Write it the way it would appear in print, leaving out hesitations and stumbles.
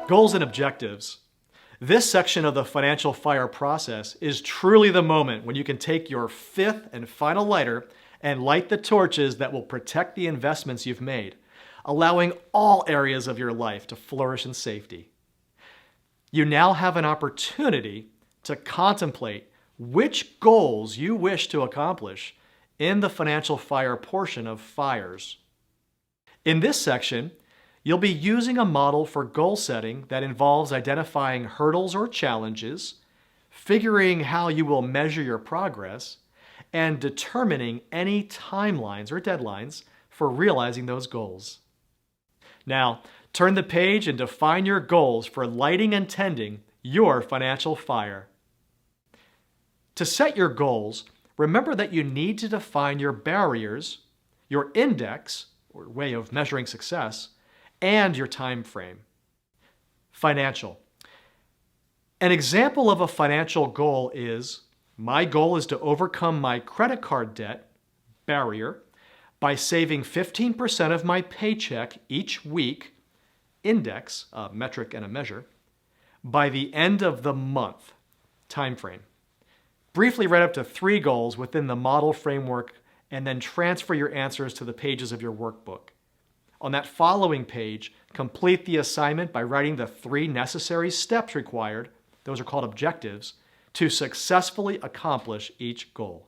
Goals and objectives. This section of the financial FIRE process is truly the moment when you can take your fifth and final lighter and light the torches that will protect the investments you've made, allowing all areas of your life to flourish in safety. You now have an opportunity to contemplate which goals you wish to accomplish in the financial FIRE portion of FIRES. In this section, you'll be using a model for goal setting that involves identifying hurdles or challenges, figuring how you will measure your progress, and determining any timelines or deadlines for realizing those goals. Now, turn the page and define your goals for lighting and tending your financial FIRE. To set your goals, remember that you need to define your barriers, your index, or way of measuring success, and your time frame. Financial. An example of a financial goal is, my goal is to overcome my credit card debt barrier by saving 15% of my paycheck each week, index, a metric and a measure, by the end of the month, time frame. Briefly write up to 3 goals within the model framework and then transfer your answers to the pages of your workbook. On that following page, complete the assignment by writing the 3 necessary steps required, those are called objectives, to successfully accomplish each goal.